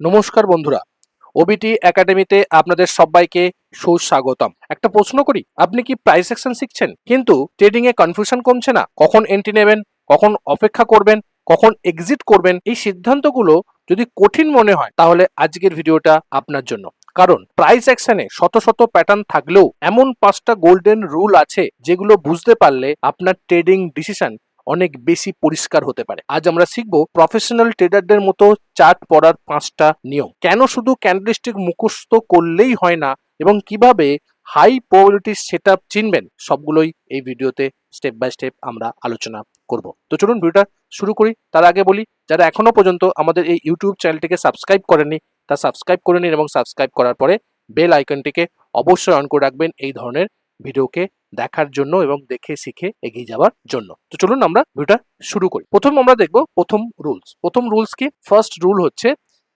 নমস্কার বন্ধুরা, ওবিটি একাডেমিতে আপনাদের সবাইকে সুস্বাগতম। একটা প্রশ্ন করি, আপনি কি প্রাইস অ্যাকশন শিখছেন কিন্তু ট্রেডিং এ কনফিউশন কমছে না? কখন এন্ট্রি নেবেন, কখন অপেক্ষা করবেন, কখন এক্সিট করবেন, এই সিদ্ধান্তগুলো যদি কঠিন মনে হয় তাহলে আজকের ভিডিওটা আপনার জন্য। কারণ প্রাইস অ্যাকশনে শত শত প্যাটার্ন থাকলেও এমন 5টা গোল্ডেন রুল আছে যেগুলো বুঝতে পারলে আপনার ট্রেডিং ডিসিশন অনেক বেশি পরিষ্কার হতে পারে। আজ আমরা শিখবো প্রফেশনাল ট্রেডারদের মতো চার্ট পড়ার 5টা নিয়ম, কেন শুধু ক্যান্ডেলস্টিক মুখস্থ করলেই হয় না, এবং কিভাবে হাই প্রবাবিলিটি সেটআপ চিনবেন, সবগুলোই এই ভিডিওতে স্টেপ বাই স্টেপ আমরা আলোচনা করব। তো চলুন ভিডিওটা শুরু করি। তার আগে বলি, যারা এখনো পর্যন্ত আমাদের এই ইউটিউব চ্যানেলটিকে সাবস্ক্রাইব করেননি তা সাবস্ক্রাইব করে নিন, এবং সাবস্ক্রাইব করার পরে বেল আইকনটিকে অবশ্যই অন করে রাখবেন এই ধরনের ভিডিওকে দেখার জন্য এবং দেখে শিখে এগিয়ে যাওয়ার জন্য। তো চলুন আমরা ভিডিওটা শুরু করি। প্রথম আমরা দেখব প্রথম রুলস কি। ফার্স্ট রুল হচ্ছে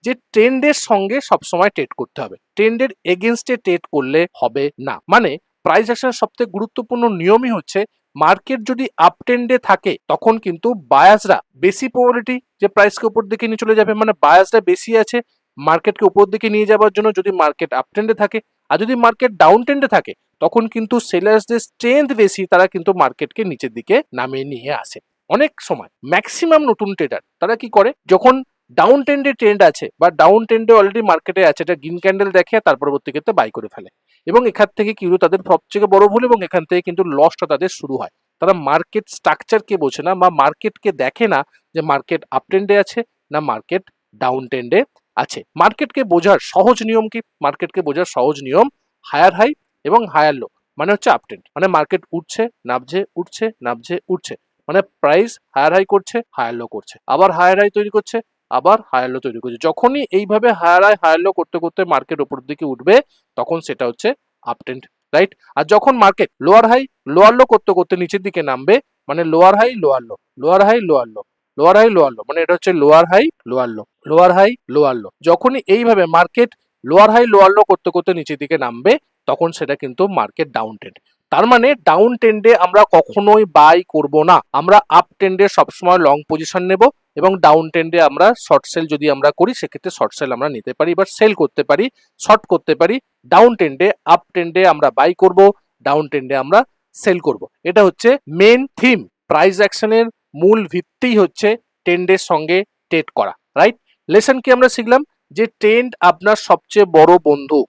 যে ট্রেন্ডের সঙ্গে সবসময় ট্রেড করতে হবে, ট্রেন্ডের এগেনস্টে ট্রেড করলে হবে না। মানে প্রাইস অ্যাকশনের সবথেকে গুরুত্বপূর্ণ নিয়মই হচ্ছে মার্কেট যদি আপ ট্রেন্ডে থাকে তখন কিন্তু বায়াসরা বেশি প্রবাবিলিটি যে প্রাইসকে উপর দিকে নিয়ে চলে যাবে, মানে বায়াসরা বেশি আছে মার্কেটকে উপর দিকে নিয়ে যাওয়ার জন্য যদি মার্কেট আপ ট্রেন্ডে থাকে। আর যদি মার্কেট ডাউন ট্রেন্ডে থাকে তখন কিন্তু সেলার্সদের স্ট্রেংথ বেশি, তারা কিন্তু মার্কেটকে নিচের দিকে নামিয়ে নিয়ে আসে। অনেক সময় ম্যাক্সিমাম নতুন ট্রেডার তারা কি করে, যখন ডাউন ট্রেন্ডে ট্রেন্ড আছে বা ডাউন ট্রেন্ডে অলরেডি মার্কেটে আছে, এটা গ্রিন ক্যান্ডেল দেখে তার পরবর্তী ক্ষেত্রে বাই করে ফেলে, এবং এখান থেকে কিন্তু তাদের সবচেয়ে বড় ভুল, এবং এখান থেকে কিন্তু লসটা তাদের শুরু হয়। তারা মার্কেট স্ট্রাকচারকে বোঝে না বা মার্কেটকে দেখে না যে মার্কেট আপ ট্রেন্ডে আছে না মার্কেট ডাউন ট্রেন্ডে আছে। মার্কেটকে বোঝার সহজ নিয়ম কি? মার্কেটকে বোঝার সহজ নিয়ম হায়ার হাই এবং হায়ার লো, মানে হচ্ছে আপ ট্রেন্ড। মানে মার্কেট উঠছে নামছে, উঠছে নামছে, উঠছে, মানে প্রাইস হায়ার হাই করছে, হায়ার লো করছে, আবার হায়ার হাই তৈরি করছে, আবার হায়ার লো তৈরি করছে। যখনই এইভাবে হায়ার হাই হায়ার লো করতে করতে মার্কেট উপর দিকে উঠবে তখন সেটা হচ্ছে আপ ট্রেন্ড, রাইট? আর যখন market lower high lower low করতে করতে নিচের দিকে নামবে, মানে lower high lower low, lower high lower low, lower high lower low, মানে এটা হচ্ছে lower high lower low, lower high lower low. যখনই এইভাবে market lower high lower low করতে করতে নিচের দিকে নামবে তখন সেটা কিন্তু মার্কেট ডাউন ট্রেন্ড। তার মানে ডাউন ট্রেন্ডে আমরা কখনোই বাই করব না, আমরা আপ ট্রেন্ডে সবসময় লং পজিশন নেব, এবং ডাউন ট্রেন্ডে আমরা শর্ট সেল যদি আমরা করি সেক্ষেত্রে শর্ট সেল আমরা নিতে পারি বা সেল করতে পারি, শর্ট করতে পারি। ডাউন ট্রেন্ডে আপ ট্রেন্ডে আমরা বাই করব, ডাউন ট্রেন্ডে আমরা সেল করব। এটা হচ্ছে মেন থিম। প্রাইস অ্যাকশনের মূল ভিত্তি হচ্ছে ট্রেন্ডের সঙ্গে ট্রেড করা, রাইট? লেসন কি আমরা শিখলাম? যে ট্রেন্ড আপনার সবচেয়ে বড় বন্ধু,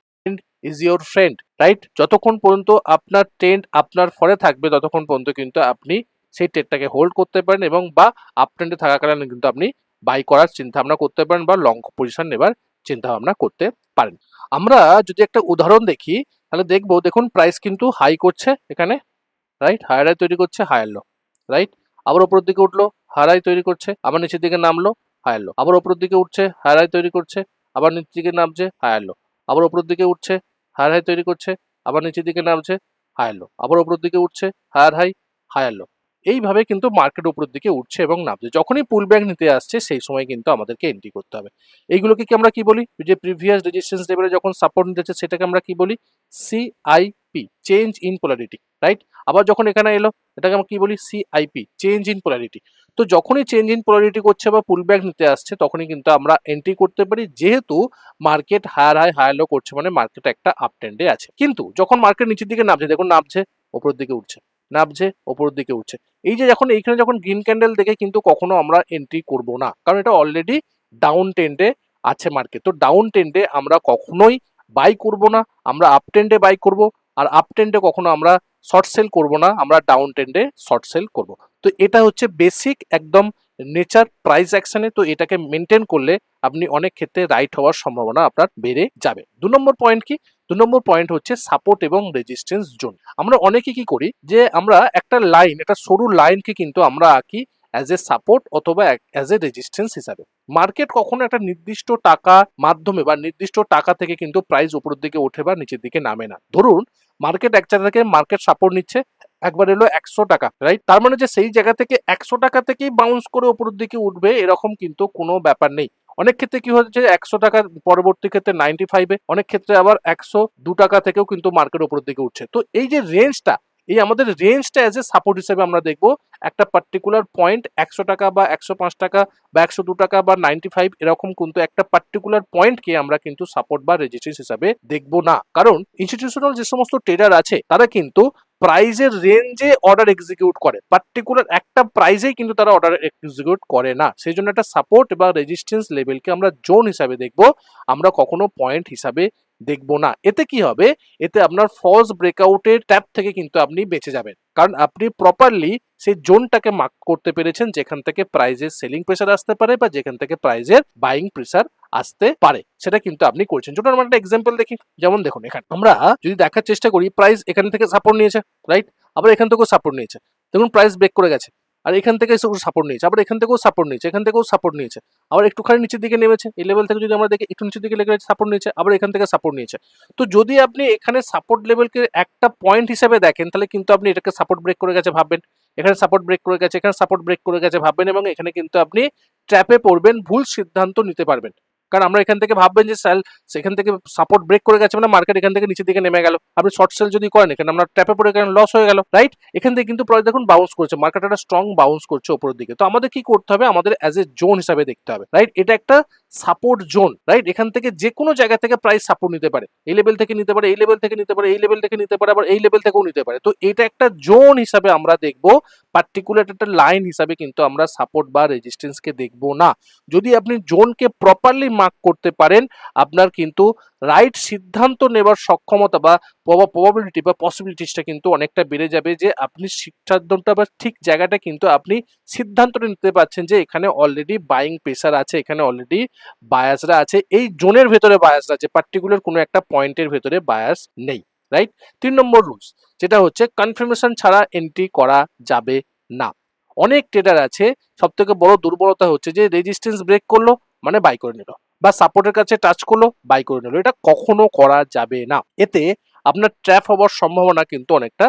ইজ ইউর ফ্রেন্ড, রাইট? যতক্ষণ পর্যন্ত আপনার ট্রেন্ড আপনার ফরে থাকবে ততক্ষণ পর্যন্ত কিন্তু আপনি সেই ট্রেডটাকে হোল্ড করতে পারেন, এবং বা আপ ট্রেন্ডে থাকাকালীন কিন্তু আপনি বাই করার চিন্তা ভাবনা করতে পারেন বা লং পজিশন নেবার চিন্তা ভাবনা করতে পারেন। আমরা যদি একটা উদাহরণ দেখি তাহলে দেখবো, দেখুন প্রাইস কিন্তু হাই করছে এখানে, রাইট? হায়ার হাই তৈরি করছে, হায়ার লো, রাইট? আবার উপরের দিকে উঠলো, হায়ার হাই তৈরি করছে, আবার নিচের দিকে নামলো, হায়ার লো, আবার উপরের দিকে উঠছে, হায়ার হাই তৈরি করছে, আবার নিচের দিকে নামছে, হায়ার লো, আবার উপরের দিকে উঠছে, হায়ার হাই তৈরি করছে, আবার নিচের দিকে নামছে, হায়ার লো, আবার উপরের দিকে উঠছে, হায়ার হাই, হায়ার লো। এইভাবে কিন্তু মার্কেট উপরের দিকে উঠছে এবং নামছে। যখনই পুল ব্যাক নিতে আসছে সেই সময় কিন্তু আমাদেরকে এন্ট্রি করতে হবে। এইগুলোকে কি আমরা কি বলি? যে প্রিভিয়াস রেজিস্ট্যান্স লেভেলে যখন সাপোর্ট নিতেছে সেটাকে আমরা কি বলি? CIP, change in polarity, right? আবার যখন এখানে এলো এটাকে আমরা কি বলি? CIP, change in polarity. তো যখনই চেঞ্জ ইন পোলারিটি করছে বা পুল ব্যাক নিতে আসছে তখনই কিন্তু আমরা এন্ট্রি করতে পারি, যেহেতু market higher high higher low করছে, মানে মার্কেট একটা আপ ট্রেন্ডে আছে। কিন্তু যখন মার্কেট নিচের দিকে নামছে, দেখুন নামছে ওপরের দিকে উঠছে, নামছে ওপরের দিকে উঠছে, এই যে যখন এইখানে যখন গ্রিন ক্যান্ডেল দেখে কিন্তু কখনো আমরা এন্ট্রি করব না, কারণ এটা অলরেডি ডাউন ট্রেন্ডে আছে মার্কেট। তো ডাউন ট্রেন্ডে আমরা কখনোই বাই করব না, আমরা আপ ট্রেন্ডে বাই করব। আর আপ ট্রেন্ডে কখনো আমরা শর্ট সেল করব না, আমরা ডাউন ট্রেন্ডে শর্ট সেল করব। তো এটা হচ্ছে বেসিক একদম নেচার প্রাইস অ্যাকশনে। তো এটাকে মেনটেন করলে আপনি অনেক ক্ষেত্রে রাইট হওয়ার সম্ভাবনা আপনার বেড়ে যাবে। 2 নম্বর পয়েন্ট কি? 2 নম্বর পয়েন্ট হচ্ছে সাপোর্ট এবং রেজিস্ট্যান্স জোন। আমরা অনেকে কি করি, যে আমরা একটা লাইন, একটা সরু লাইনকে কিন্তু আমরা আঁকি অ্যাজ এ সাপোর্ট অথবা অ্যাজ এ রেজিস্ট্যান্স হিসাবে। মার্কেট কখনো একটা নির্দিষ্ট টাকা মাধ্যমে বা নির্দিষ্ট টাকা থেকে কিন্তু প্রাইস উপরের দিকে ওঠে বা নিচের দিকে নামে না। ধরুন মার্কেট এক জায়গা থেকে মার্কেট সাপোর্ট নিচ্ছে, একবার এলো 100 টাকা, রাইট? তার মানে যে সেই জায়গা থেকে 100 টাকা থেকেই বাউন্স করে উপরের দিকে উঠবে এরকম কিন্তু কোনো ব্যাপার নেই। অনেক ক্ষেত্রে কি হচ্ছে, 100 টাকা পরবর্তী ক্ষেত্রে 95-এ, অনেক ক্ষেত্রে আবার 102 টাকা থেকেও কিন্তু মার্কেট উপরের দিকে উঠছে। তো এই যে রেঞ্জটা, এই আমাদের রেঞ্জটা অ্যাজ এ সাপোর্ট হিসেবে আমরা দেখবো একটা পার্টিকুলার পয়েন্ট 100 টাকা বা 105 টাকা বা 102 টাকা বা 95 এরকম কিন্তু একটা পার্টিকুলার পয়েন্টকে আমরা কিন্তু সাপোর্ট বা রেজিস্ট্যান্স হিসাবে দেখবো না, কারণ ইনস্টিটিউশনাল যে সমস্ত ট্রেডার আছে তারা কিন্তু প্রাইজের রেঞ্জে অর্ডার এক্সিকিউট করে, পার্টিকুলার একটা প্রাইজেই কিন্তু তারা অর্ডার এক্সিকিউট করে না। সেই জন্য একটা সাপোর্ট বা রেজিস্ট্যান্স লেভেলকে আমরা জোন হিসাবে দেখবো, আমরা কখনো পয়েন্ট হিসাবে দেখবো না। এতে কি হবে, এতে আপনার ফলস ব্রেকআউটের ট্যাপ থেকে কিন্তু আপনি বেঁচে যাবেন, কারণ আপনি প্রপারলি সেই জোনটাকে মার্ক করতে পেরেছেন যেখান থেকে প্রাইজের সেলিং প্রেসার আসতে পারে বা যেখান থেকে প্রাইজের বাইং প্রেসার আসতে পারে, সেটা কিন্তু আপনি করছেন। যেটা আমরা একটা এক্সাম্পল দেখি, যেমন দেখুন এখানে আমরা যদি দেখার চেষ্টা করি, প্রাইস এখান থেকে সাপোর্ট নিয়েছে, রাইট, আবার এখান থেকেও সাপোর্ট নিয়েছে, দেখুন প্রাইস ব্রেক করে গেছে, আর এখান থেকে সাপোর্ট নিয়েছে, আবার এখান থেকেও সাপোর্ট নিয়েছে, এখান থেকেও সাপোর্ট নিয়েছে, আবার একটুখানি নিচের দিকে নেমেছে, এই লেভেল থেকে যদি আমরা দেখি একটু নিচের দিকে লেগে সাপোর্ট নিয়েছে, আবার এখান থেকে সাপোর্ট নিয়েছে। তো যদি আপনি এখানে সাপোর্ট লেভেলকে একটা পয়েন্ট হিসেবে দেখেন, তাহলে কিন্তু আপনি এটাকে সাপোর্ট ব্রেক করে গেছে ভাববেন, এখানে সাপোর্ট ব্রেক করে গেছে, এখানে সাপোর্ট ব্রেক করে গেছে ভাববেন, এবং এখানে কিন্তু আপনি ট্র্যাপে পড়বেন, ভুল সিদ্ধান্ত নিতে পারবেন। কারণ আমরা এখান থেকে ভাববেন যে সেখান থেকে সাপোর্ট ব্রেক করে গেছে মানে মার্কেট এখান থেকে নিচের দিকে নেমে গেল, আপনি শর্ট সেল যদি করেন এখানে আমরা ট্র্যাপে পড়ে গেলেন, লস হয়ে গেল, রাইট। এখান থেকে কিন্তু পরে দেখুন বাউন্স করছে, মার্কেট একটা স্ট্রং বাউন্স করছে উপরের দিকে। তো আমাদের কি করতে হবে, আমাদের অ্যাজ এ জোন হিসাবে দেখতে হবে, রাইট। এটা একটা সাপোর্ট জোন, রাইট। এখান থেকে যে কোনো জায়গা থেকে প্রাইস সাপোর্ট নিতে পারে, এই লেভেল থেকে নিতে পারে, এই লেভেল থেকে নিতে পারে, এই লেভেল থেকে নিতে পারে, আবার এই লেভেল থেকেও নিতে পারে। তো এটা একটা জোন হিসাবে আমরা দেখবো, পার্টিকুলার একটা লাইন হিসাবে কিন্তু আমরা সাপোর্ট বা রেজিস্ট্যান্সকে দেখবো না। যদি আপনি জোনকে প্রপারলি মার্ক করতে পারেন, আপনার কিন্তু রাইট সিদ্ধান্ত নেবার সক্ষমতা বা প্রবাবিলিটি বা পসিবিলিটিসটা কিন্তু অনেকটা বেড়ে যাবে, যে আপনি সিদ্ধান্তটা বা ঠিক জায়গাটা কিন্তু আপনি সিদ্ধান্তটা নিতে পারছেন যে এখানে অলরেডি বাইং প্রেসার আছে, এখানে অলরেডি বায়াসরা আছে, এই জোনের ভেতরে বায়াসরা আছে, পার্টিকুলার কোনো একটা পয়েন্টের ভেতরে বায়াস নেই, রাইট। 3 নম্বর রুলস, যেটা হচ্ছে কনফার্মেশন ছাড়া এন্ট্রি করা যাবে না। অনেক ট্রেডার আছে, সব থেকে বড় দুর্বলতা হচ্ছে যে রেজিস্ট্যান্স ব্রেক করলো মানে বাই করে নিল, বা সাপোর্টের কাছে টাচ করলো বাই করে নিল। এটা কখনো করা যাবে না, এতে আপনার ট্র্যাপ হওয়ার সম্ভাবনা কিন্তু অনেকটা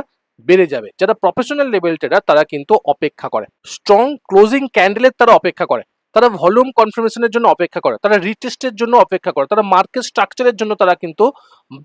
বেড়ে যাবে। যারা প্রফেশনাল লেভেল ট্রেডার তারা কিন্তু অপেক্ষা করে, স্ট্রং ক্লোজিং ক্যান্ডেলের তারা অপেক্ষা করে, তারা ভলিউম কনফার্মেশনের জন্য অপেক্ষা করে, তারা রিটেস্টের জন্য অপেক্ষা করে, তারা মার্কেট স্ট্রাকচারের জন্য তারা কিন্তু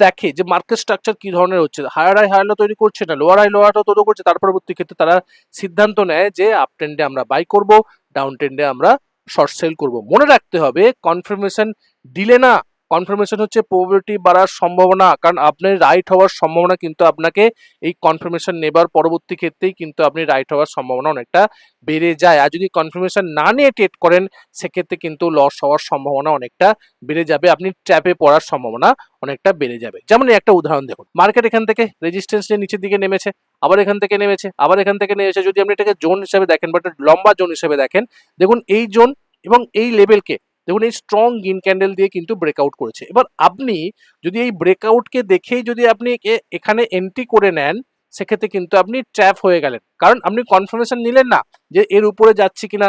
দেখে যে মার্কেট স্ট্রাকচার কি ধরনের হচ্ছে, হায়ার হাই হায়ার লো তৈরি করছে না লোয়ার হাই লোয়ার লো তৈরি করছে, তার পরবর্তী ক্ষেত্রে তারা সিদ্ধান্ত নেয় যে আপ ট্রেন্ডে আমরা বাই করব, ডাউন ট্রেন্ডে আমরা শর্ট সেল করব। মনে রাখতে হবে কনফার্মেশন দিলে না, কনফার্মেশন হচ্ছে প্রবাবিলিটি বাড়ার সম্ভাবনা, কারণ আপনার রাইট হওয়ার সম্ভাবনা কিন্তু আপনাকে এই কনফার্মেশন নেবার পরবর্তী ক্ষেত্রেই কিন্তু আপনি রাইট হওয়ার সম্ভাবনা অনেকটা বেড়ে যায়। আর যদি কনফার্মেশন না নিয়ে ট্রেড করেন সেক্ষেত্রে কিন্তু লস হওয়ার সম্ভাবনা অনেকটা বেড়ে যাবে, আপনি ট্র্যাপে পড়ার সম্ভাবনা অনেকটা বেড়ে যাবে। যেমন একটা উদাহরণ দেখুন, মার্কেট এখান থেকে রেজিস্ট্যান্স নিয়ে নিচের দিকে নেমেছে, আবার এখান থেকে নেমেছে, আবার এখান থেকে নেমেছে। যদি আপনি এটাকে জোন হিসেবে দেখেন বা লম্বা জোন হিসেবে দেখেন, দেখুন এই জোন এবং এই লেভেলকে দেখুন এই স্ট্রং গ্রিন ক্যান্ডেল দিয়ে কিন্তু ব্রেকআউট করেছে। এবার আপনি যদি এই ব্রেকআউটকে দেখেই যদি আপনি এখানে এন্ট্রি করে নেন, সেক্ষেত্রে কিন্তু আপনি ট্র্যাপ হয়ে গেলেন, কারণ আপনি কনফার্মেশন নিলেন না যে এর উপরে যাচ্ছে কিনা,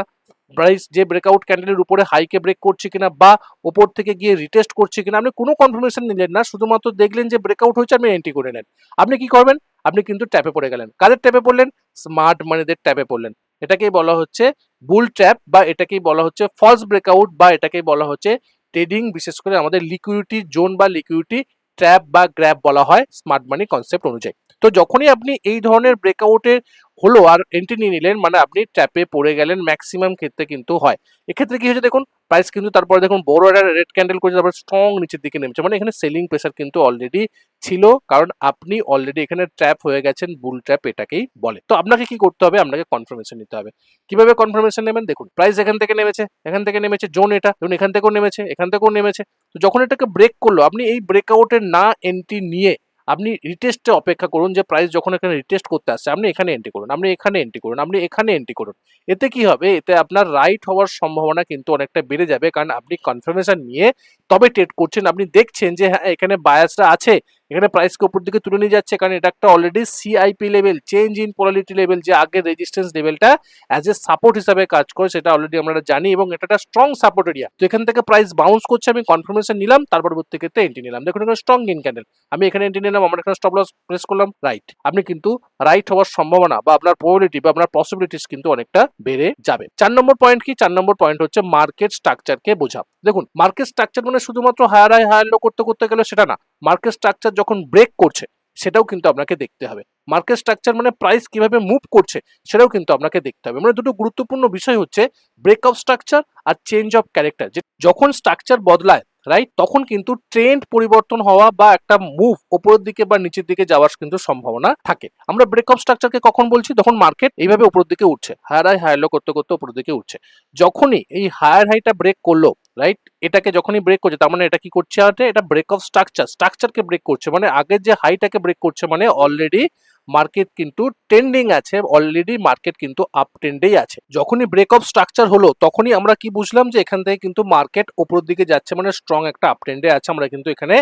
প্রাইস যে ব্রেকআউট ক্যান্ডেলের উপরে হাইকে ব্রেক করছে কিনা বা ওপর থেকে গিয়ে রিটেস্ট করছে কিনা, আপনি কোনো কনফার্মেশন নিলেন না, শুধুমাত্র দেখলেন যে ব্রেকআউট হয়েছে, আপনি এন্ট্রি করে নেন। আপনি কি করবেন, আপনি কিন্তু ট্যাপে পড়ে গেলেন। কাদের ট্যাপে পড়লেন, স্মার্ট মানিদের ট্যাপে পড়লেন। এটাকেই বলা হচ্ছে বুল ট্র্যাপ, বা এটাকেই বলা হচ্ছে ফলস ব্রেকআউট, বা এটাকেই বলা হচ্ছে ট্রেডিং, বিশেষ করে আমাদের লিকুইডিটি জোন বা লিকুইডিটি ট্র্যাপ বা গ্র্যাব বলা হয় স্মার্ট মানি কনসেপ্ট অনুযায়ী। তো যখনই আপনি এই ধরনের ব্রেকআউটের হলো আর এন্ট্রি নিয়ে নিলেন, মানে আপনি ট্র্যাপে পড়ে গেলেন, ম্যাক্সিমাম ক্ষেত্রে কিন্তু হয়। এক্ষেত্রে কি হয়েছে দেখুন, প্রাইস কিন্তু তারপরে দেখুন বড় একটা রেড ক্যান্ডেল করেছে, তারপর স্ট্রং নিচের দিকে নেমেছে, মানে এখানে সেলিং প্রেসার কিন্তু অলরেডি ছিল, কারণ আপনি অলরেডি এখানে ট্র্যাপ হয়ে গেছেন, বুল ট্র্যাপ এটাকেই বলে। তো আপনাকে কি করতে হবে, আপনাকে কনফার্মেশন নিতে হবে। কিভাবে কনফার্মেশন নেবেন, দেখুন প্রাইস এখান থেকে নেমেছে, এখান থেকে নেমেছে, জোন এটা দেখুন, এখান থেকেও নেমেছে, এখান থেকেও নেমেছে। তো যখন এটাকে ব্রেক করলো, আপনি এই ব্রেকআউটের না এন্ট্রি নিয়ে আপনি রিটেস্টে অপেক্ষা করুন, যে প্রাইস যখন এখানে রিটেস্ট করতে আসছে আপনি এখানে এন্ট্রি করুন, আপনি এখানে এন্ট্রি করুন, আপনি এখানে এন্ট্রি করুন। এতে কি হবে, এতে আপনার রাইট হওয়ার সম্ভাবনা কিন্তু অনেকটা বেড়ে যাবে, কারণ আপনি কনফার্মেশন নিয়ে তবে ট্রেড করছেন, আপনি দেখছেন যে হ্যাঁ এখানে বায়াসরা আছে, এখানে প্রাইসকে উপর দিকে তুলে নিয়ে যাচ্ছে, কারণ এটা একটা already CIP level, change in polarity level, যে আগের রেজিস্ট্যান্স লেভেলটা অ্যাজ এ সাপোর্ট হিসাবে কাজ করে, সেটা অলরেডি আমরা জানি, এবং এটা একটা স্ট্রং সাপোর্ট এরিয়া। তো এখান থেকে প্রাইস বাউন্স করছে, আমি কনফার্মেশন নিলাম, তার পরবর্তী ক্ষেত্রে এন্ট্রি নিলাম। দেখুন এখানে স্ট্রং গ্রিন ক্যান্ডেল, আমি এখানে এন্ট্রি নিলাম, আমার এখানে স্টপ লস প্রেস করলাম, রাইট। আপনি কিন্তু রাইট হওয়ার সম্ভাবনা বা আপনার প্রবাবিলিটি বা আপনার পসিবিলিটিস কিন্তু অনেকটা বেড়ে যাবে। 4 নম্বর পয়েন্ট কি, 4 নম্বর পয়েন্ট হচ্ছে মার্কেট স্ট্রাকচারকে বোঝা। দেখুন মার্কেট স্ট্রাকচার মানে শুধুমাত্র হায়ার হাই হায়ার লো করতে করতে গেলে সেটা না, মার্কেট স্ট্রাকচার যখন ব্রেক করছে সেটাও কিন্তু আপনাকে দেখতে হবে। মার্কেট স্ট্রাকচার মানে প্রাইস কিভাবে মুভ করছে সেটাও কিন্তু আপনাকে দেখতে হবে। মানে দুটো গুরুত্বপূর্ণ বিষয় হচ্ছে ব্রেকআউট স্ট্রাকচার আর চেঞ্জ অফ ক্যারেক্টার। যে যখন স্ট্রাকচার বদলায় রাইট, তখন কিন্তু ট্রেন্ড পরিবর্তন হওয়া বা একটা মুভ উপরের দিকে বা নিচের দিকে যাওয়ার কিন্তু সম্ভাবনা থাকে। আমরা ব্রেকআউট স্ট্রাকচারকে কখন বলছি? যখন মার্কেট এইভাবে উপরের দিকে উঠছে, হায়ার হাই হায়ার লো করতে করতে উপরের দিকে উঠছে। যখনই এই হায়ার হাইটা ব্রেক করলো রাইট, এটাকে যখনই ব্রেক করছে তার মানে এটা কি করছে? এটা ব্রেক অফ স্ট্রাকচারকে ব্রেক করছে, মানে আগের যে হাইটাকে ব্রেক করছে, মানে অলরেডি মার্কেট কিন্তু ট্রেন্ডিং আছে, অলরেডি মার্কেট কিন্তু আপ ট্রেন্ডেই আছে। যখনই ব্রেক অফ স্ট্রাকচার হলো তখনই আমরা কি বুঝলাম যে এখান থেকে কিন্তু মার্কেট উপরের দিকে যাচ্ছে, মানে স্ট্রং একটা আপ ট্রেন্ডে আছে। আমরা কিন্তু এখানে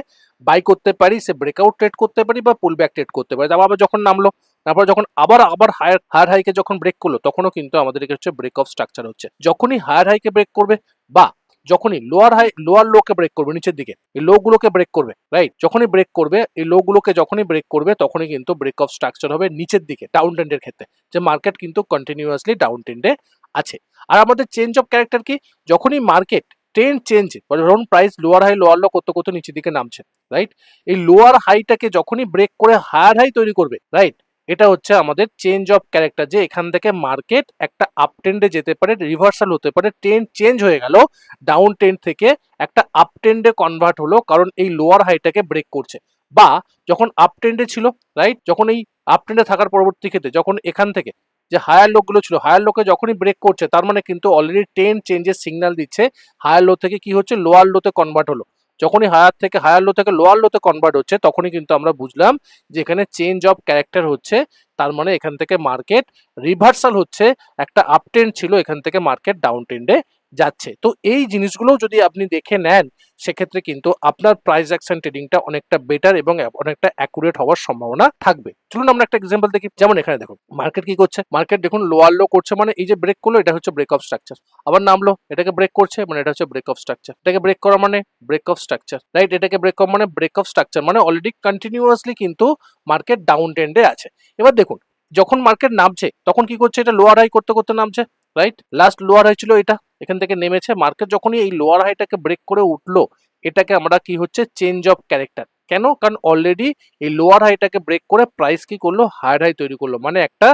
বাই করতে পারি, সে ব্রেকআউট ট্রেড করতে পারি বা পুল ব্যাক ট্রেড করতে পারি। আবার যখন নামলো, তারপর যখন আবার আবার হায়ার হায়ার হাইকে যখন ব্রেক করলো তখনও কিন্তু আমাদের হচ্ছে ব্রেক অফ স্ট্রাকচার হচ্ছে। যখনই হায়ার হাইকে ব্রেক করবে বা যখনই লোয়ার হাই লোয়ার লোকে ব্রেক করবে, নিচের দিকে এই লো গুলোকে ব্রেক করবে রাইট, যখনই ব্রেক করবে এই লো গুলোকে যখনই ব্রেক করবে তখনই কিন্তু ব্রেক অফ স্ট্রাকচার হবে নিচের দিকে ডাউন ট্রেন্ডের ক্ষেত্রে, যে মার্কেট কিন্তু কন্টিনিউয়াসলি ডাউন ট্রেন্ডে আছে। আর আমাদের চেঞ্জ অফ ক্যারেক্টার কি? যখনই মার্কেট ট্রেন্ড চেঞ্জ, ধরুন price lower high lower low করতে করতে নিচের দিকে নামছে রাইট, এই লোয়ার হাইটাকে যখনই ব্রেক করে হায়ার হাই তৈরি করবে রাইট, এটা হচ্ছে আমাদের চেঞ্জ অফ ক্যারেক্টার। যে এখান থেকে মার্কেট একটা আপ ট্রেন্ডে যেতে পারে, রিভার্সাল হতে পারে, ট্রেন্ড চেঞ্জ হয়ে গেল, ডাউন ট্রেন্ড থেকে একটা আপ ট্রেন্ডে কনভার্ট হলো, কারণ এই লোয়ার হাইটাকে ব্রেক করছে। বা যখন আপ ট্রেন্ডে ছিল রাইট, যখন এই আপ ট্রেন্ডে থাকার পরবর্তী ক্ষেত্রে যখন এখান থেকে যে হায়ার লো গুলো ছিল, হায়ার লোকে যখনই ব্রেক করছে তার মানে কিন্তু অলরেডি ট্রেন্ড চেঞ্জের সিগন্যাল দিচ্ছে। হায়ার লো থেকে কি হচ্ছে? লোয়ার লোতে কনভার্ট হলো। যখনই হায়ার লো থেকে লোয়ার লোতে কনভার্ট হচ্ছে তখনই কিন্তু আমরা বুঝলাম যে এখানে চেঞ্জ অফ ক্যারেক্টার হচ্ছে। তার মানে এখান থেকে মার্কেট রিভার্সাল হচ্ছে, একটা আপ ট্রেন্ড ছিল, এখান থেকে মার্কেট ডাউন ট্রেন্ডে যাচ্ছে। তো এই জিনিসগুলো যদি আপনি দেখে নেন সেক্ষেত্রে কিন্তু আপনার প্রাইস অ্যাকশন ট্রেডিংটা অনেকটা বেটার এবং অনেকটা অ্যাকুরেট হওয়ার সম্ভাবনা থাকবে। চলুন আমরা একটা এক্সাম্পল দেখি। যেমন এখানে দেখুন মার্কেট কি করছে, মার্কেট দেখুন লোয়ার লো করছে, মানে এই যে ব্রেক করলো এটা হচ্ছে ব্রেক অফ স্ট্রাকচার। আবার নামলো, এটাকে ব্রেক করছে, মানে এটা হচ্ছে ব্রেক অফ স্ট্রাকচার। এটাকে ব্রেক করা মানে ব্রেক অফ স্ট্রাকচার রাইট, এটাকে ব্রেক করা মানে ব্রেক অফ স্ট্রাকচার, মানে অলরেডি কন্টিনিউয়াসলি কিন্তু মার্কেট ডাউন ট্রেন্ডে আছে। এবার দেখুন যখন মার্কেট নামছে তখন কি করছে? এটা লোয়ার হাই করতে করতে নামছে রাইট, লাস্ট লোয়ার হাই ছিল এটা, এখান থেকে নেমেছে। মার্কেট যখনই এই লোয়ার হাইটাকে ব্রেক করে উঠলো, এটাকে আমরা কি হচ্ছে? Change of character. কেন? কারণ অলরেডি এই লোয়ার হাইটাকে ব্রেক করে প্রাইস কি করলো? হায়ার হাই তৈরি করলো, মানে একটা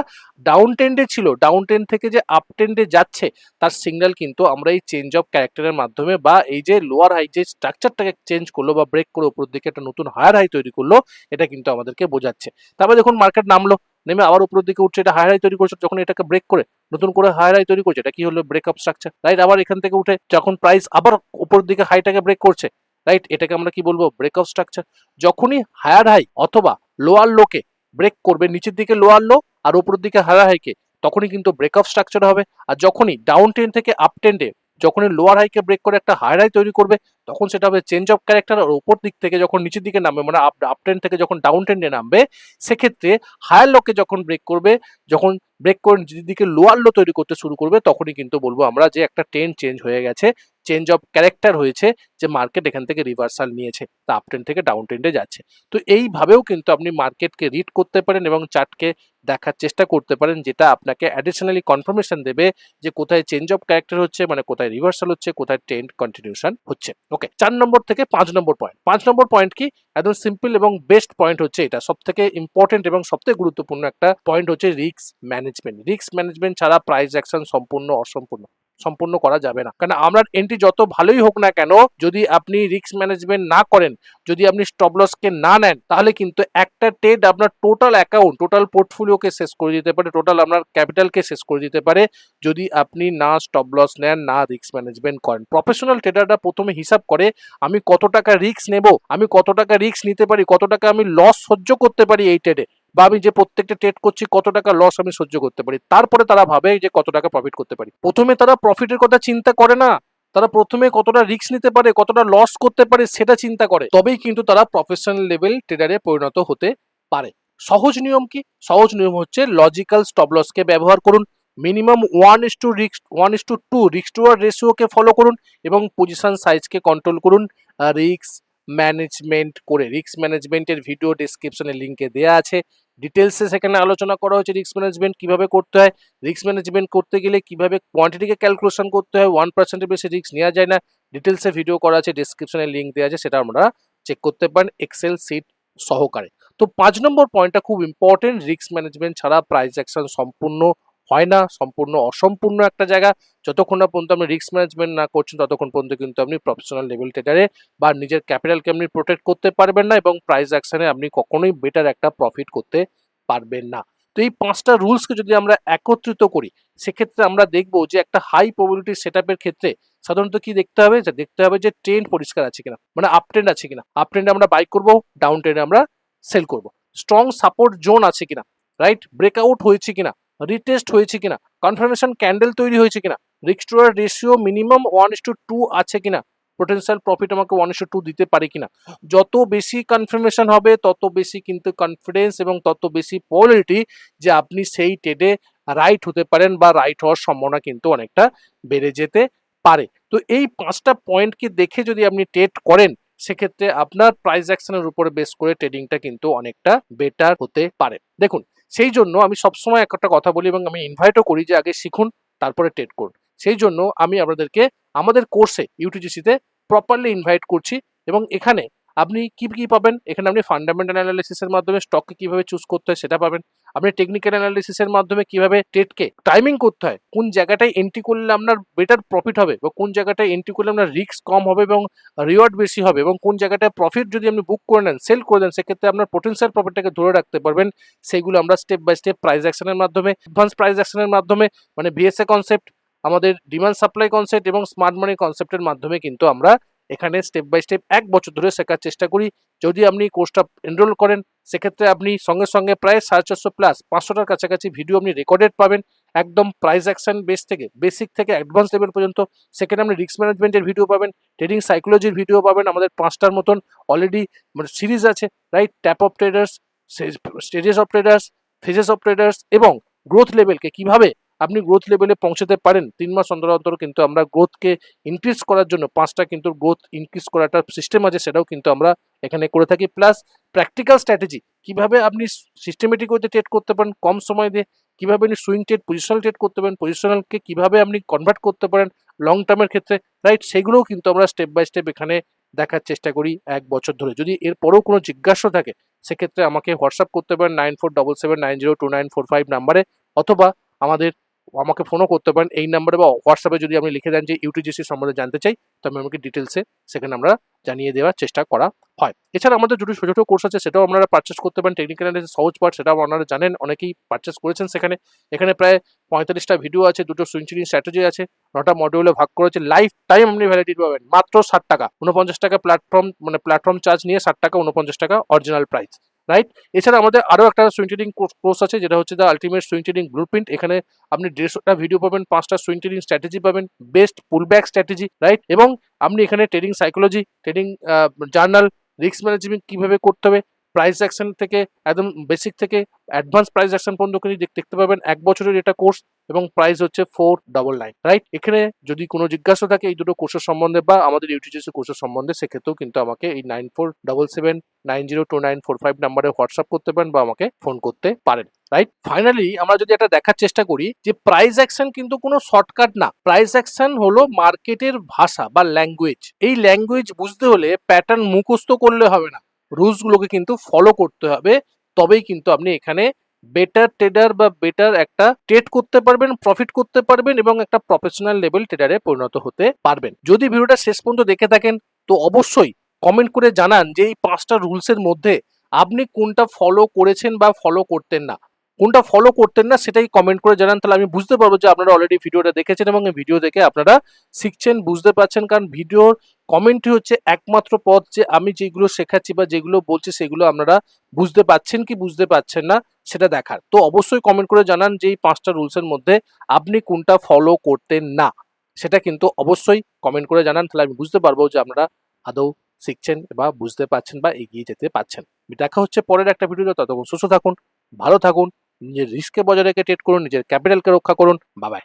ডাউন ট্রেন্ডে ছিল, ডাউন ট্রেন্ড থেকে যে আপ ট্রেন্ডে যাচ্ছে তার সিগন্যাল কিন্তু আমরা এই চেঞ্জ অফ ক্যারেক্টারের মাধ্যমে, বা এই যে লোয়ার হাই যে স্ট্রাকচারটাকে চেঞ্জ করলো বা ব্রেক করে উপর দিকে একটা নতুন হায়ার হাই তৈরি করলো, এটা কিন্তু আমাদেরকে বোঝাচ্ছে। তারপরে দেখুন মার্কেট নামলো, নেমে আবার উপরের দিকে উঠছে, এটা হায়ার হাই তৈরি করছে, যখন এটাকে ব্রেক করে নতুন করে হায়ার হাই তৈরি করছে, এটা কি হলো? Break of structure right. আবার এখান থেকে উঠে যখন প্রাইস আবার উপরের দিকে হাইটাকে ব্রেক করছে রাইট, এটাকে আমরা কি বলবো? Break of structure. যখনই হায়ার হাই অথবা লোয়ার লোকে ব্রেক করবে, নিচের দিকে লোয়ার লো আর উপরের দিকে হায়ার হাইকে, তখনই কিন্তু ব্রেক অফ স্ট্রাকচার হবে। আর যখনই ডাউন ট্রেন্ড থেকে আপ ট্রেন্ডে যখনই লোয়ার হাইকে ব্রেক করে একটা হায়ার হাই তৈরি করবে তখন সেটা হবে চেঞ্জ অফ ক্যারেক্টার। আর উপর দিক থেকে যখন নিচের দিকে নামবে, মানে আপ ট্রেন্ড থেকে যখন ডাউন ট্রেন্ডে নামবে, সেক্ষেত্রে হায়ার লোকে যখন ব্রেক করবে, যখন ব্রেক করে নিচের দিকে লোয়ার লো তৈরি করতে শুরু করবে, তখনই কিন্তু বলবো আমরা যে একটা ট্রেন্ড চেঞ্জ হয়ে গেছে, চেঞ্জ অফ ক্যারেক্টার হয়েছে, যে মার্কেট এখান থেকে রিভার্সাল নিয়েছে, তা আপ ট্রেন্ড থেকে ডাউন ট্রেন্ডে যাচ্ছে। তো এইভাবেও কিন্তু আপনি মার্কেটকে রিড করতে পারেন এবং চার্টকে দেখার চেষ্টা করতে পারেন, যেটা আপনাকে অ্যাডিশনালি কনফার্মেশন দেবে যে কোথায় চেঞ্জ অফ ক্যারেক্টার হচ্ছে, মানে কোথায় রিভার্সাল হচ্ছে, কোথায় ট্রেন্ড কন্টিনিউশন হচ্ছে। ওকে, 4 নম্বর থেকে 5 নম্বর পয়েন্ট। 5 নম্বর পয়েন্ট কি? একদম সিম্পল এবং বেস্ট পয়েন্ট হচ্ছে এটা, সব থেকে ইম্পর্টেন্ট এবং সবথেকে গুরুত্বপূর্ণ একটা পয়েন্ট হচ্ছে রিস্ক ম্যানেজমেন্ট। রিস্ক ম্যানেজমেন্ট ছাড়া প্রাইস অ্যাকশন সম্পূর্ণ করা যাবে না। কারণ আমরা এন্ট্রি যত ভালোই হোক না কেন, যদি আপনি রিস্ক ম্যানেজমেন্ট না করেন, যদি আপনি স্টপ লসকে না নেন, তাহলে কিন্তু একটা ট্রেড আপনার টোটাল অ্যাকাউন্ট, টোটাল পোর্টফোলিওকে শেষ করে দিতে পারে, টোটাল আপনার ক্যাপিটালকে শেষ করে দিতে পারে, যদি আপনি না স্টপ লস নেন, না রিস্ক ম্যানেজমেন্ট করেন। প্রফেশনাল ট্রেডাররা প্রথমে হিসাব করে আমি কত টাকা রিস্ক নেব, আমি কত টাকা রিস্ক নিতে পারি, কত টাকা আমি লস সহ্য করতে পারি এই ট্রেডে, বা আমি যে প্রত্যেকটা ট্রেড করছি কত টাকা লস আমি সহ্য করতে পারি, তারপরে তারা ভাবে যে কত টাকা প্রফিট করতে পারি। প্রথমে তারা প্রফিটের কথা চিন্তা করে না, তারা প্রথমে কতটা রিস্ক নিতে পারে, কতটা লস করতে পারে সেটা চিন্তা করে, তবেই কিন্তু তারা প্রফেশনাল লেভেল ট্রেডারে পরিণত হতে পারে। সহজ নিয়ম কি? সহজ নিয়ম হচ্ছে লজিক্যাল স্টপ লসকে ব্যবহার করুন, মিনিমাম 1:2 রিস্ক টু রেশিওকে ফলো করুন এবং পজিশন সাইজকে কন্ট্রোল করুন। রিস্ক ম্যানেজমেন্ট করে, রিস্ক ম্যানেজমেন্টের ভিডিও ডেসক্রিপশনে লিঙ্কে দেওয়া আছে, ডিটেলসে সেখানে আলোচনা করা হয়েছে রিস্ক ম্যানেজমেন্ট কিভাবে করতে হয়, রিস্ক ম্যানেজমেন্ট করতে গেলে কিভাবে কোয়ান্টিটিকে ক্যালকুলেশন করতে হয়, 1%-এর বেশি রিস্ক নেওয়া যায় না, ডিটেলসে ভিডিও করা আছে, ডেসক্রিপশনে লিঙ্ক দেওয়া আছে, সেটা আমরা চেক করতে পারেন এক্সেল সিট সহকারে। তো 5 নম্বর পয়েন্টটা খুব ইম্পর্টেন্ট, রিস্ক ম্যানেজমেন্ট ছাড়া প্রাইস অ্যাকশন সম্পূর্ণ হয় না, সম্পূর্ণ অসম্পূর্ণ একটা জায়গা। যতক্ষণ না পর্যন্ত আপনি রিস্ক ম্যানেজমেন্ট না করছেন ততক্ষণ পর্যন্ত কিন্তু আপনি প্রফেশনাল লেভেল ট্রেডারে বা নিজের ক্যাপিটালকে আপনি প্রোটেক্ট করতে পারবেন না, এবং প্রাইস অ্যাকশনে আপনি কখনোই বেটার একটা প্রফিট করতে পারবেন না। তো এই 5টা রুলসকে যদি আমরা একত্রিত করি, সেক্ষেত্রে আমরা দেখবো যে একটা হাই প্রবাবিলিটি সেট আপের ক্ষেত্রে সাধারণত কি দেখতে হবে, যে দেখতে হবে যে ট্রেন্ড পরিষ্কার আছে কিনা, মানে আপ ট্রেন্ড আছে কিনা, আপ ট্রেন্ডে আমরা বাই করবো, ডাউন ট্রেন্ডে আমরা সেল করব, স্ট্রং সাপোর্ট জোন আছে কিনা, রাইট, ব্রেকআউট হয়েছে কিনা, রিটেস্ট হয়েছে কিনা, কনফার্মেশন ক্যান্ডেল তৈরি হয়েছে কিনা, রিস্ক টু রেশিও মিনিমাম 1:2 আছে কিনা, পোটেনশিয়াল প্রফিট আমাকে 1:2 দিতে পারে কিনা। যত বেশি কনফার্মেশন হবে তত বেশি কিন্তু কনফিডেন্স এবং তত বেশি প্রবাবিলিটি যে আপনি সেই ট্রেডে রাইট হতে পারেন বা রাইট হওয়ার সম্ভাবনা কিন্তু অনেকটা বেড়ে যেতে পারে। তো এই 5টা পয়েন্টকে দেখে যদি আপনি ট্রেড করেন, সেক্ষেত্রে আপনার প্রাইস অ্যাকশনের উপরে বেস করে ট্রেডিংটা কিন্তু অনেকটা বেটার হতে পারে। দেখুন, সেই জন্য আমি সবসময় একটা কথা বলি এবং আমি ইনভাইটও করি যে আগে শিখুন, তারপরে ট্রেড করুন। সেই জন্য আমি আপনাদেরকে আমাদের কোর্সে ইউটিজিসিতে প্রপারলি ইনভাইট করছি, এবং এখানে আপনি কি কি পাবেন, এখানে আপনি ফান্ডামেন্টাল অ্যানালিসিসের মাধ্যমে স্টককে কিভাবে চুজ করতে হয় সেটা পাবেন, আপনি টেকনিক্যাল অ্যানালিসিসের মাধ্যমে কিভাবে ট্রেডকে টাইমিং করতে হয়, কোন জায়গাটায় এন্ট্রি করলে আপনার বেটার প্রফিট হবে বা কোন জায়গাটায় এন্ট্রি করলে আপনার রিস্ক কম হবে এবং রিওয়ার্ড বেশি হবে, এবং কোন জায়গাটায় প্রফিট যদি আপনি বুক করে নেন, সেল করে দেন, সেক্ষেত্রে আপনার পোটেনশিয়াল প্রফিটটাকে ধরে রাখতে পারবেন। সেইগুলো আমরা স্টেপ বাই স্টেপ প্রাইস অ্যাকশনের মাধ্যমে, অ্যাডভান্স প্রাইস অ্যাকশনের মাধ্যমে, মানে ভিএসএ কনসেপ্ট, আমাদের ডিমান্ড সাপ্লাই কনসেপ্ট এবং স্মার্ট মানি কনসেপ্টের মাধ্যমে কিন্তু আমরা এখানে স্টেপ বাই স্টেপ 1 বছর ধরে শেখার চেষ্টা করি। যদি আপনি কোর্সটা এনরোল করেন, সেক্ষেত্রে আপনি সঙ্গে সঙ্গে প্রায় 450 প্লাস 500টার কাছাকাছি ভিডিও আপনি রেকর্ডেড পাবেন, একদম প্রাইস অ্যাকশন বেস থেকে, বেসিক থেকে অ্যাডভান্স লেভেল পর্যন্ত। সেখানে আপনি রিস্ক ম্যানেজমেন্টের ভিডিও পাবেন, ট্রেডিং সাইকোলজির ভিডিও পাবেন, আমাদের 5টার মতন অলরেডি মানে সিরিজ আছে, right, tap off traders, stages of traders, phases of traders, এবং গ্রোথ লেভেলকে কিভাবে আপনি গ্রোথ লেভেলে পৌঁছাতে পারেন। 3 মাস অন্তর অন্তর কিন্তু আমরা গ্রোথকে ইনক্রিজ করার জন্য 5টা কিন্তু গ্রোথ ইনক্রিজ করার একটা সিস্টেম আছে, সেটাও কিন্তু আমরা এখানে করে থাকি। প্লাস প্র্যাকটিক্যাল স্ট্র্যাটেজি, কিভাবে আপনি সিস্টেমেটিক ওয়েতে ট্রেড করতে পারেন কম সময় দিয়ে, কিভাবে আপনি সুইং ট্রেড, পজিশনাল ট্রেড করতে পারেন, পজিশনালকে কিভাবে আপনি কনভার্ট করতে পারেন লং টার্মের ক্ষেত্রে, রাইট, সেগুলোও কিন্তু আমরা স্টেপ বাই স্টেপ এখানে দেখার চেষ্টা করি 1 বছর ধরে। যদি এরপরেও কোনো জিজ্ঞাসা থাকে, সেক্ষেত্রে আমাকে হোয়াটসঅ্যাপ করতে পারেন 9477902945 নাম্বারে, অথবা আমাকে ফোনও করতে পারেন এই নাম্বারে, বা হোয়াটসঅ্যাপে যদি আপনি লিখে দেন যে ইউটিজিসি সম্বন্ধে জানতে চাই, তো আমি আমাকে ডিটেলসে সেখানে আমরা জানিয়ে দেওয়ার চেষ্টা করা হয়। এছাড়া আমাদের দুটো ছোট ছোট কোর্স আছে, সেটাও আপনারা পারচেস করতে পারেন। টেকনিক্যাল অ্যানালিসিস সহজ পার্ট, সেটাও আপনারা জানেন, অনেকেই পারচেস করেছেন। এখানে প্রায় 45টা ভিডিও আছে, দুটো সুইং ট্রেডিং স্ট্র্যাটেজি আছে, 9টা মডিউলে ভাগ করেছে, লাইফ টাইম আপনি ভ্যালিডিটি পাবেন মাত্র 60 টাকা, 49 টাকা প্ল্যাটফর্ম চার্জ নিয়ে, 60 টাকা, 49 টাকা অরিজিনাল প্রাইস, রাইট। এছাড়া আমাদের আরও একটা সুইং ট্রেডিং কোর্স আছে, যেটা হচ্ছে the ultimate swing trading blueprint. এখানে আপনি 150টা ভিডিও পাবেন, 5টা সুইং ট্রেডিং স্ট্র্যাটেজি পাবেন, বেস্ট পুলব্যাক স্ট্র্যাটেজি, রাইট, এবং আপনি এখানে trading psychology, trading journal, risk management কিভাবে করতে হবে, প্রাইস অ্যাকশন থেকে একদম বেসিক থেকে অ্যাডভান্স প্রাইস অ্যাকশন পর্যন্ত কিন্তু দেখতে পাবেন। 1 বছরের এটা কোর্স, এবং প্রাইস হচ্ছে 499, রাইট। এখানে যদি কোনো জিজ্ঞাসা থাকে এই দুটো কোর্সের সম্বন্ধে বা আমাদের ইউটিজিসি কোর্সের সম্বন্ধে, সেক্ষেত্রেও কিন্তু আমাকে এই 9477902945 নাম্বারে হোয়াটসঅ্যাপ করতে পারেন বা আমাকে ফোন করতে পারেন, রাইট। ফাইনালি আমরা যদি এটা দেখার চেষ্টা করি যে প্রাইস অ্যাকশন কিন্তু কোনো শর্টকাট না। প্রাইস অ্যাকশন হলো মার্কেটের ভাষা বা ল্যাঙ্গুয়েজ। এই ল্যাঙ্গুয়েজ বুঝতে হলে প্যাটার্ন মুখস্থ করলে হবে না, রুলস গুলোকে কিন্তু ফলো করতে হবে, তবেই কিন্তু আপনি এখানে বেটার ট্রেডার বা বেটার একটা ট্রেড করতে পারবেন, প্রফিট করতে পারবেন, এবং একটা প্রফেশনাল লেভেল ট্রেডারে পরিণত হতে পারবেন। যদি ভিডিওটা শেষ পর্যন্ত দেখে থাকেন, তো অবশ্যই কমেন্ট করে জানান যে এই 5টা রুলসের মধ্যে আপনি কোনটা ফলো করেছেন বা ফলো করতেন না, কোনটা ফলো করতেন না সেটাই কমেন্ট করে জানান। তাহলে আমি বুঝতে পারবো যে আপনারা অলরেডি ভিডিওটা দেখেছেন এবং এই ভিডিও দেখে আপনারা শিখছেন, বুঝতে পারছেন। কারণ ভিডিওর কমেন্টই হচ্ছে একমাত্র পথ যে আমি যেগুলো শেখাচ্ছি বা যেগুলো বলছি সেগুলো আপনারা বুঝতে পাচ্ছেন কি বুঝতে পাচ্ছেন না সেটা দেখার। তো অবশ্যই কমেন্ট করে জানান যে এই 5টা রুলসের মধ্যে আপনি কোনটা ফলো করতেন না, সেটা কিন্তু অবশ্যই কমেন্ট করে জানান। তাহলে আমি বুঝতে পারবো যে আপনারা আদৌ শিখছেন বা বুঝতে পারছেন বা এগিয়ে যেতে পারছেন। দেখা হচ্ছে পরের একটা ভিডিওতে, ততক্ষণ সুস্থ থাকুন, ভালো থাকুন, নিজের রিস্ককে বজায় রেখে ট্রেড করুন, নিজের ক্যাপিটালকে রক্ষা করুন। Bye bye.